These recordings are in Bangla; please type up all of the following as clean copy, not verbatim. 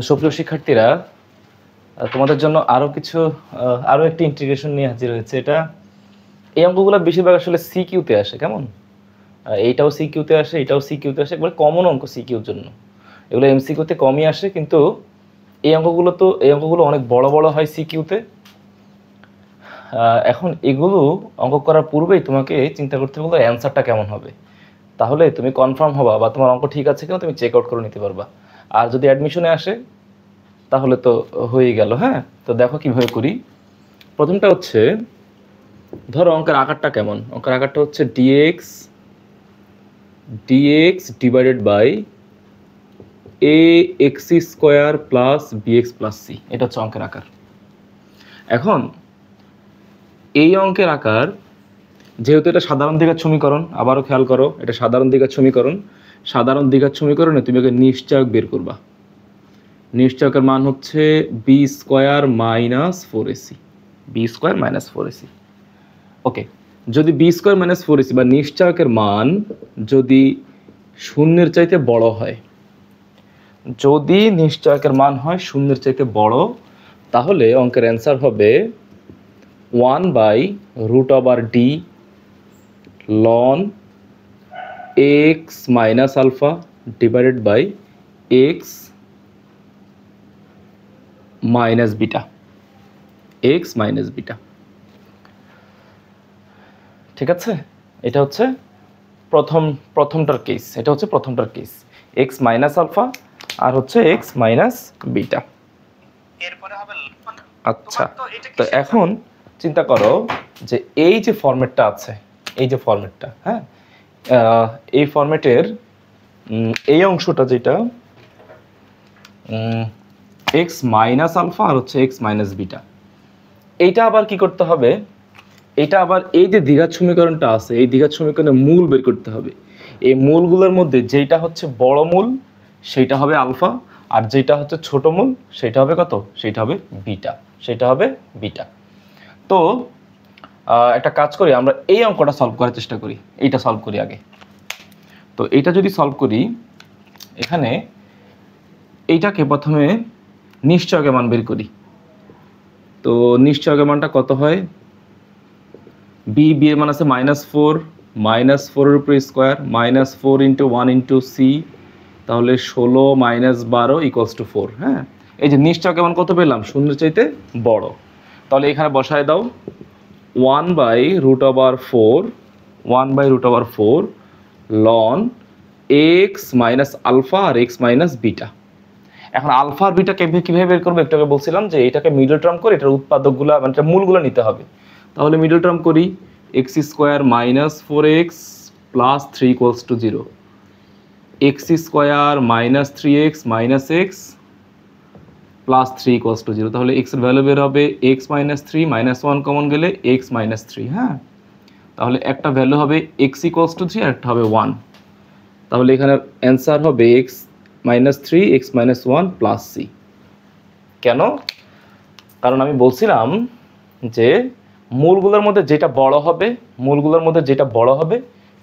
সুপ্রিয় শিক্ষার্থীরা, তোমাদের জন্য আরো একটি ইন্টিগ্রেশন নিয়ে হাজির হয়েছে। এই অঙ্কগুলো বেশিরভাগ আসলে সিকিউতে আসে। কেমন? এইটাও সিকিউতে আসে, এটাও সিকিউতে আসে, একবার কমন অঙ্ক সিকিউর জন্য। এগুলো এমসিকিউতে কমই আসে, কিন্তু এই অঙ্কগুলো অনেক বড় বড় হয় সিকিউতে। এখন এগুলো অঙ্ক করার পূর্বেই তোমাকে চিন্তা করতে হবে অ্যান্সারটা কেমন হবে, তাহলে তুমি কনফার্ম হবা বা তোমার অঙ্ক ঠিক আছে কিনা তুমি চেক আউট করে নিতে পারবা। আর যদি অ্যাডমিশনে আসে তাহলে তো হয়ে গেল। হ্যাঁ, তো দেখো কিভাবে করি। প্রথমটা হচ্ছে, ধরো অঙ্কের আকারটা কেমন। অঙ্কের আকারটা হচ্ছে d x divided by a x square plus b x plus c, এটা হচ্ছে অঙ্কের আকার। এখন এই অঙ্কের আকার, যেহেতু এটা সাধারণ দ্বিঘাত সমীকরণ, আবারও খেয়াল করো, এটা সাধারণ দ্বিঘাত সমীকরণ। সাধারণ দ্বিঘাত সমীকরণে তুমি আগে নিশ্চয়ক বের করবা। নিশ্চয়কের মান হচ্ছে b square minus 4ac, b square minus 4ac। Okay, যদি বি স্কোয়ার মাইনাস 4ac বা নিশ্চয়কের মান যদি শূন্যের চাইতে বড় হয়, যদি নিশ্চয়কের মান হয় শূন্যের চাইতে বড়, তাহলে অঙ্কের অ্যান্সার হবে 1/√d ln x minus alpha divided by x minus beta, x minus beta. ঠিক আছে, এটা হচ্ছে প্রথমটার কেস। এটা হচ্ছে প্রথমটার কেস, এক্স মাইনাস আলফা আর হচ্ছে এক্স মাইনাস বিটা। আচ্ছা, তো এখন চিন্তা করো যে এই যে ফরম্যাটটা আছে, এই যে ফরম্যাটটা, হ্যাঁ, এই ফরম্যাটের এই অংশটা যেটা এক্স মাইনাস আলফা আর হচ্ছে এক্স মাইনাস বিটা, এইটা আবার কি করতে হবে, এটা আবার এই যে দ্বিঘাত সমীকরণটা আছে, এই দ্বিঘাত সমীকরণের মূল বের করতে হবে। এই মূলগুলোর মধ্যে যেটা হচ্ছে বড় মূল সেটা হবে আলফা, আর যেটা হচ্ছে ছোট মূল সেটা হবে কত, সেটা হবে বিটা, সেটা হবে বিটা। তো একটা কাজ করি, আমরা এই অঙ্কটা সলভ করার চেষ্টা করি। এইটা সলভ করি আগে। তো এইটা যদি সলভ করি, এখানে এইটাকে প্রথমে নিশ্চয়কের মান বের করি। তো নিশ্চয়কের মানটা কত হয়, বি এর মান আছে -4, -4 এর উপরে স্কোয়ার, -4 × 1 × c, তাহলে 16 - 12 = 4। হ্যাঁ, এই যে নিশ্চয়কের মান কত পেলাম, শূন্যের চাইতে বড়, তাহলে এখানে বসায় দাও 1/√4 ln x মাইনাস আলফা আর x মাইনাস বিটা। এখন আলফা আর বিটা কিভাবে বের করবো, একটু আগে বলছিলাম যে এটাকে মিডল টার্ম করে এটার উৎপাদকগুলো মানে মূলগুলো নিতে হবে। তাহলে মিডল টার্ম করি, x square minus 4x plus 3 = 0, x square minus 3x minus x plus 3 = 0। তাহলে এক্স এর ভ্যালু বের হবে এক্স মাইনাস 3, -1 কমন গেলে এক্স মাইনাস 3। হ্যাঁ, তাহলে একটা ভ্যালু হবে এক্স = 3 আর একটা হবে 1। তাহলে এখানে অ্যান্সার হবে x minus 3 x minus 1 plus c. কেন? কারণ আমি বলছিলাম যে মূলগুলোর মধ্যে যেটা বড় হবে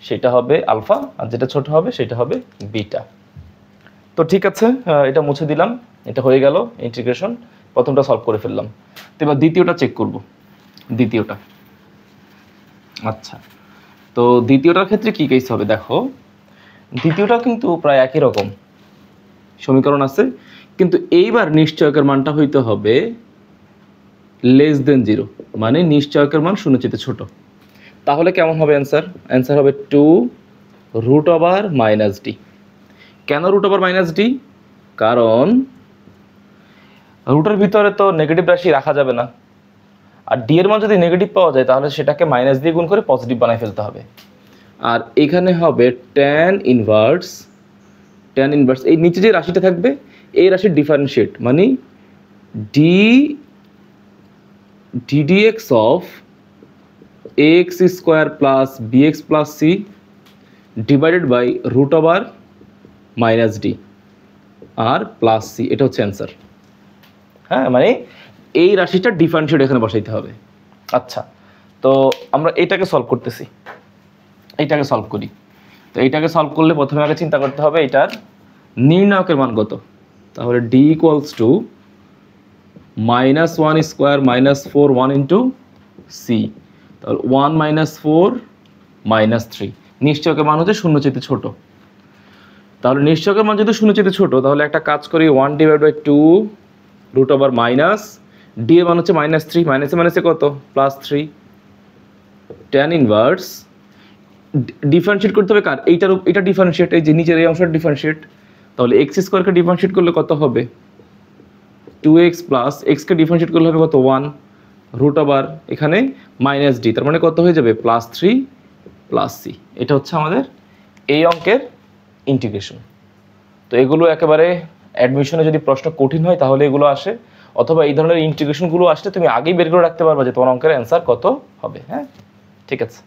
সেটা হবে আলফা, আর যেটা ছোট হবে সেটা হবে বিটা। তো ঠিক আছে, এটা মুছে দিলাম, এটা হয়ে গেল ইন্টিগ্রেশন। প্রথমটা সলভ করে ফেললাম। তো এবার দ্বিতীয়টা চেক করব। দ্বিতীয়টা, আচ্ছা, তো দ্বিতীয়টার ক্ষেত্রে কি কেস হবে দেখো। দ্বিতীয়টা কিন্তু প্রায় একই রকম সমীকরণ আছে, কিন্তু এইবার নিশ্চয়কের মানটা হইতে হবে <0, মানে নিশ্চয়কের মান শূন্য চেয়ে ছোট। তাহলে কেমন হবে অ্যান্সার? অ্যান্সার হবে 2√-d। কেন √-d? কারণ রুটের ভিতরে তো নেগেটিভ রাশি রাখা যাবে না, আর ডি এর মান যদি নেগেটিভ পাওয়া যায় তাহলে সেটাকে মাইনাস দিয়ে গুণ করে পজিটিভ বানাই ফেলতে হবে। আর এখানে হবে tan ইনভার্স, এই নিচে যে রাশিটা থাকবে এই রাশির ডিফারেন্সিয়েট, মানে ddx of ax square plus bx plus c divided by √-d আর প্লাস c, এটা হচ্ছে অ্যান্সার। হ্যাঁ, মানে এই রাশিটার ডিফারেন্সিয়েট এখানে বসাইতে হবে। আচ্ছা, তো আমরা এটাকে সলভ করতেছি, এইটাকে সলভ করি। তো এইটাকে সলভ করলে প্রথমে আগে চিন্তা করতে হবে এটার নির্ণায়কের মান কত। তাহলে d equals to -1 square -4 1 into c, তাহলে 1 -4 -3, নিশ্চয়কের মান হচ্ছে শূন্য চেয়ে ছোট। তাহলে নিশ্চয়কের মান যদি শূন্য চেয়ে ছোট, তাহলে একটা কাজ করি 1/2 রুট ওভার মাইনাস ডি এর মান হচ্ছে -3, মাইনাসে মাইনাসে কত +3, tan ইনভার্স ডিফারেন্সিয়েট করতে হবে কার, এটা ডিফারেন্সিয়েট, এই যে নিচের এই অংশটা ডিফারেন্সিয়েট, তাহলে x স্কোয়ারকে ডিফারেন্সিয়েট করলে কত হবে 2x প্লাস এক্সকে ডিফারেন্সিয়েট করলে হবে কত 1 রুট ওভার এখানে -d, তার মানে কত হয়ে যাবে +3 + c। এটা হচ্ছে আমাদের এই অঙ্কের ইন্টিগ্রেশন। তো এগুলো একেবারে অ্যাডমিশনে যদি প্রশ্ন কঠিন হয় তাহলে এগুলো আসে, অথবা এই ধরনের ইন্টিগ্রেশনগুলো আসলে তুমি আগেই বের করে রাখতে পারবে যে তোমার অঙ্কের অ্যান্সার কত হবে। হ্যাঁ, ঠিক আছে।